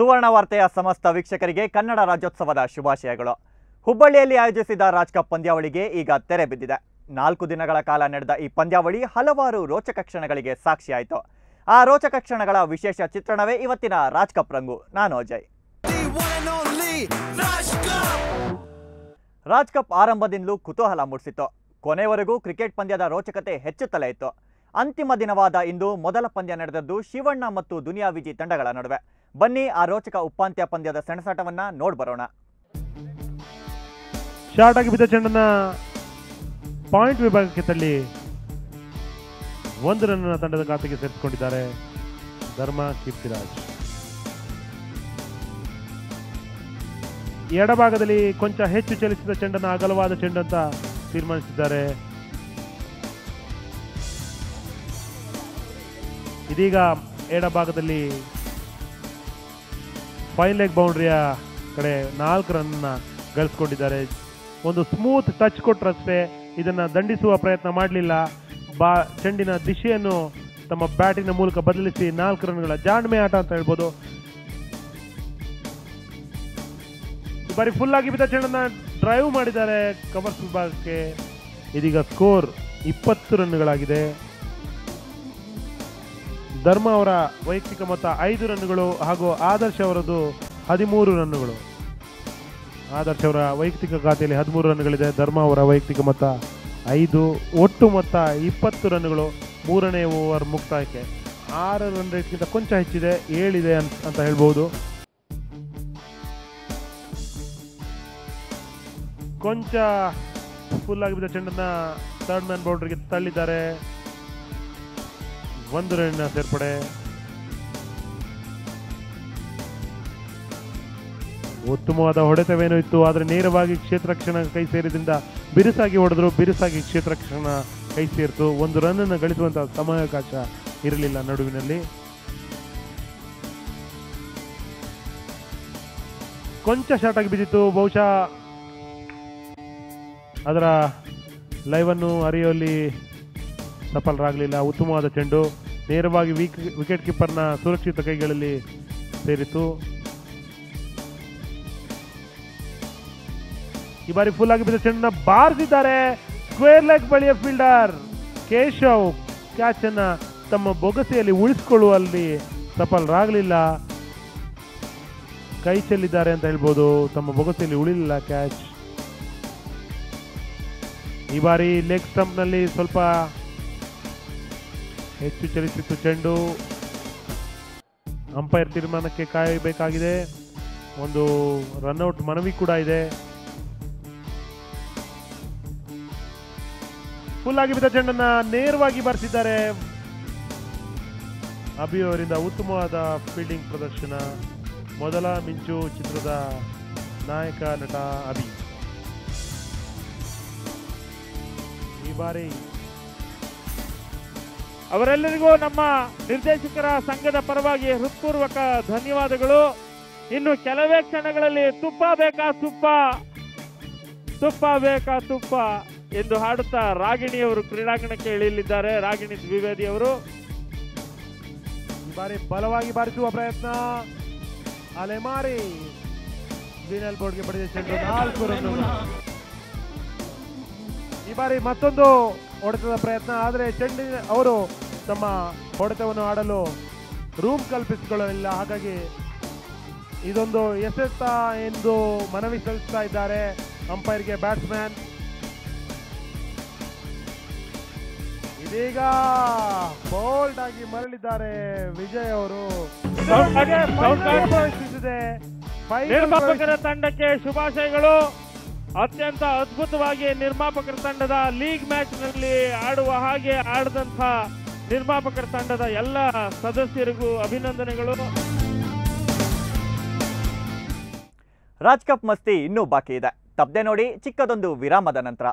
ಸುವರ್ಣ ವಾರ್ತೆಯ ಸಮಸ್ತ ವೀಕ್ಷಕರಿಗೆ ಕನ್ನಡ ರಾಜ್ಯೋತ್ಸವದ ಶುಭಾಶಯಗಳು. ಹುಬ್ಬಳ್ಳಿಯಲ್ಲಿ ಆಯೋಜಿಸಿದ ರಾಜ್ ಕಪ್ ಪಂದ್ಯಾವಳಿಗೆ ಈಗ ತೆರೆ ಬಿದ್ದಿದೆ. 4 ದಿನಗಳ ಕಾಲ ನಡೆದ ಈ ಪಂದ್ಯಾವಳಿ ಹಲವಾರು ರೋಚಕ ಕ್ಷಣಗಳಿಗೆ ಸಾಕ್ಷಿಯಾಯಿತು. ಆ ರೋಚಕ ಕ್ಷಣಗಳ ವಿಶೇಷ ಚಿತ್ರಣವೇ ಇವತ್ತಿನ ರಾಜ್ ಕಪ್ ರಂಗು. ನಾನು ಅಜಯ್. ರಾಜ್ ಕಪ್ ಆರಂಭದಿಂದಲೂ ಕುತೂಹಲ ಮೂಡಿಸಿತ್ತು. ಕೊನೆವರೆಗೂ ಕ್ರಿಕೆಟ್ ಪಂದ್ಯದ ರೋಚಕತೆ ಹೆಚ್ಚುತ್ತಲೇ ಇತ್ತು. ಅಂತಿಮ ದಿನವಾದ ಇಂದು ಮೊದಲ ಪಂದ್ಯ ನಡೆದದ್ದು ಶಿವಣ್ಣ ಮತ್ತು ದುನಿಯಾ ವಿಜಿ ತಂಡಗಳ ನಡುವೆ. ಬನ್ನಿ ಆ ರೋಚಕ ಉಪಾಂತ್ಯ ಪಂದ್ಯದ ಸೆಣಸಾಟವನ್ನ ನೋಡ್ಬರೋಣ. ಶಾರ್ಟ್ ಆಗಿ ಬಿದ್ದ ಚೆಂಡನ್ನ ಪಾಯಿಂಟ್ ವಿಭಾಗಕ್ಕೆ ತಳ್ಳಿ 1 ರನ್ನ ತಂಡದ ಖಾತೆಗೆ ಸೇರಿಸಿಕೊಂಡಿದ್ದಾರೆ ಧರ್ಮ ಕೀರ್ತಿರಾಜ್. ಎಡಭಾಗದಲ್ಲಿ ಕೊಂಚ ಹೆಚ್ಚು ಚಲಿಸಿದ ಚೆಂಡನ್ನು ಅಗಲವಾದ ಚೆಂಡಂತ ತೀರ್ಮಾನಿಸಿದ್ದಾರೆ. ಇದೀಗ ಎಡಭಾಗದಲ್ಲಿ ಫೈನ್ ಲೆಗ್ ಬೌಂಡ್ರಿಯ ಕಡೆ 4 ರನ್ನ ಗಳಿಸ್ಕೊಂಡಿದ್ದಾರೆ. ಒಂದು ಸ್ಮೂತ್ ಟಚ್ ಕೊಟ್ಟರಷ್ಟೇ, ಇದನ್ನ ದಂಡಿಸುವ ಪ್ರಯತ್ನ ಮಾಡಲಿಲ್ಲ. ಚೆಂಡಿನ ದಿಶೆಯನ್ನು ತಮ್ಮ ಬ್ಯಾಟಿನ ಮೂಲಕ ಬದಲಿಸಿ 4 ರನ್ಗಳ ಜಾಣ್ಮೆ ಆಟ ಅಂತ ಹೇಳ್ಬೋದು. ಈ ಬಾರಿ ಫುಲ್ ಆಗಿ ಬಿದ್ದ ಚೆಂಡನ್ನ ಡ್ರೈವ್ ಮಾಡಿದ್ದಾರೆ ಕವರ್ಸ್ ವಿಭಾಗಕ್ಕೆ. ಇದೀಗ ಸ್ಕೋರ್ 20 ರನ್ಗಳಾಗಿದೆ. ಧರ್ಮ ಅವರ ವೈಯಕ್ತಿಕ ಮೊತ್ತ 5 ರನ್ಗಳು ಹಾಗೂ ಆದರ್ಶ್ ಅವರದು 13 ರನ್ಗಳು. ಆದರ್ಶ್ ಅವರ ವೈಯಕ್ತಿಕ ಖಾತೆಯಲ್ಲಿ 13 ರನ್ಗಳಿದೆ. ಧರ್ಮ ಅವರ ವೈಯಕ್ತಿಕ ಮೊತ್ತ 5, ಒಟ್ಟು ಮೊತ್ತ 20 ರನ್ಗಳು. 3ನೇ ಓವರ್ ಮುಕ್ತಾಯಕ್ಕೆ 6 ರನ್ ರೇಟ್ಗಿಂತ ಕೊಂಚ ಹೆಚ್ಚಿದೆ, 7 ಇದೆ ಅಂತ ಹೇಳ್ಬಹುದು. ಕೊಂಚ ಫುಲ್ ಆಗಿದ್ದ ಚೆಂಡನ್ನ ಥರ್ಡ್ ಮ್ಯಾನ್ ಬೌಂಡ್ರಿಗೆ ತಳ್ಳಿದ್ದಾರೆ. 1 ರನ್ನ ಸೇರ್ಪಡೆ. ಉತ್ತಮವಾದ ಹೊಡೆತವೇನೂ ಇತ್ತು, ಆದರೆ ನೇರವಾಗಿ ಕ್ಷೇತ್ರರಕ್ಷಣ ಕೈ ಸೇರಿದ್ರಿಂದ ಬಿರುಸಾಗಿ ಹೊಡೆದ್ರು. ಬಿರುಸಾಗಿ ಕ್ಷೇತ್ರರಕ್ಷಣ ಕೈ ಸೇರಿತು. 1 ರನ್ ಗಳಿಸುವಂತಹ ಸಮಯಾವಕಾಶ ಇರಲಿಲ್ಲ ನಡುವಿನಲ್ಲಿ. ಕೊಂಚ ಶಾರ್ಟ್ ಆಗಿ ಬಿದ್ದಿತ್ತು. ಬಹುಶಃ ಅದರ ಲೈವ್ ಅನ್ನು ಅರಿಯುವಲ್ಲಿ ಸಫಲರಾಗಲಿಲ್ಲ. ಉತ್ತಮವಾದ ಚೆಂಡು ನೇರವಾಗಿ ವಿಕೆಟ್ ಕೀಪರ್ನ ಸುರಕ್ಷಿತ ಕೈಗಳಲ್ಲಿ ಸೇರಿತು. ಈ ಬಾರಿ ಫುಲ್ ಆಗಿ ಬಿದ್ದ ಚೆಂಡನ್ನ ಬಾರಿಸಿದ್ದಾರೆ ಸ್ಕ್ವೇರ್ ಲೆಗ್ ಬಳಿಯ ಫೀಲ್ಡರ್ ಕೇಶವ್. ಕ್ಯಾಚ್ ಅನ್ನ ತಮ್ಮ ಬೊಗಸೆಯಲ್ಲಿ ಉಳಿಸಿಕೊಳ್ಳುವಲ್ಲಿ ಸಫಲರಾಗಲಿಲ್ಲ. ಕೈ ಚೆಲ್ಲಿದ್ದಾರೆ ಅಂತ ಹೇಳ್ಬೋದು, ತಮ್ಮ ಬೊಗಸೆಯಲ್ಲಿ ಉಳಿಲಿಲ್ಲ ಕ್ಯಾಚ್. ಈ ಬಾರಿ ಲೆಗ್ ಸ್ಟಂಪ್ ನಲ್ಲಿ ಸ್ವಲ್ಪ ಹೆಚ್ಚು ಚಲಿಸಿತ್ತು ಚೆಂಡು. ಅಂಪೈರ್ ತೀರ್ಮಾನಕ್ಕೆ ಕಾಯಬೇಕಾಗಿದೆ. ಒಂದು ರನ್ಔಟ್ ಮನವಿ ಕೂಡ ಇದೆ. ಫುಲ್ ಆಗಿ ಬಿದ್ದ ಚೆಂಡನ್ನ ನೇರವಾಗಿ ಬಾರಿಸಿದ್ದಾರೆ ಅಭಿ ಅವರಿಂದ. ಉತ್ತಮವಾದ ಫೀಲ್ಡಿಂಗ್ ಪ್ರದರ್ಶನ. ಮೊದಲ ಮಿಂಚು ಚಿತ್ರದ ನಾಯಕ ನಟ ಅಭಿ. ಈ ಬಾರಿ ಅವರೆಲ್ಲರಿಗೂ ನಮ್ಮ ನಿರ್ದೇಶಕರ ಸಂಘದ ಪರವಾಗಿ ಹೃತ್ಪೂರ್ವಕ ಧನ್ಯವಾದಗಳು. ಇನ್ನು ಕೆಲವೇ ಕ್ಷಣಗಳಲ್ಲಿ ತುಪ್ಪ ಬೇಕಾ ತುಪ್ಪ, ತುಪ್ಪ ಬೇಕಾ ತುಪ್ಪ ಎಂದು ಹಾಡುತ್ತಾ ರಾಗಿಣಿಯವರು ಕ್ರೀಡಾಂಗಣಕ್ಕೆ ಇಳಿಯಲಿದ್ದಾರೆ. ರಾಗಿಣಿ ದ್ವಿವೇದಿ ಅವರು ಈ ಬಾರಿ ಬಲವಾಗಿ ಬಾರಿಸುವ ಪ್ರಯತ್ನ. ಅಲೆಮಾರಿ ಗ್ರೀನ್ ಬೋರ್ಡ್ಗೆ ಪಡೆದ ಚೆಂಡು 4 ರನ್ಗಳು. ಈ ಬಾರಿ ಮತ್ತೊಂದು ಹೊಡೆತದ ಪ್ರಯತ್ನ, ಆದರೆ ಚೆಂಡಿನ ಅವರು ತಮ್ಮ ಹೊಡೆತವನ್ನು ಆಡಲು ರೂಮ್ ಕಲ್ಪಿಸಿಕೊಳ್ಳಲಿಲ್ಲ. ಹಾಗಾಗಿ ಇದೊಂದು ಎಸೆತ ಎಂದು ಮನವಿ ಸಲ್ಲಿಸ್ತಾ ಇದ್ದಾರೆ ಅಂಪೈರ್ಗೆ ಬ್ಯಾಟ್ಸ್ಮನ್. ಇದೀಗ ಬೋಲ್ಡ್ ಆಗಿ ಮರಳಿದ್ದಾರೆ ವಿಜಯ್ ಅವರು. ನಿರ್ಮಾಪಕರ ತಂಡಕ್ಕೆ ಶುಭಾಶಯಗಳು. ಅತ್ಯಂತ ಅದ್ಭುತವಾಗಿ ನಿರ್ಮಾಪಕರ ತಂಡದ ಲೀಗ್ ಮ್ಯಾಚ್ ನಲ್ಲಿ ಆಡುವ ಹಾಗೆ ಆಡದಂತ ನಿರ್ಮಾಪಕರ ತಂಡದ ಎಲ್ಲ ಸದಸ್ಯರಿಗೂ ಅಭಿನಂದನೆಗಳು. ರಾಜ್ ಕಪ್ ಮಸ್ತಿ ಇನ್ನೂ ಬಾಕಿ ಇದೆ. ತಪ್ಪದೆ ನೋಡಿ ಚಿಕ್ಕದೊಂದು ವಿರಾಮದ ನಂತರ.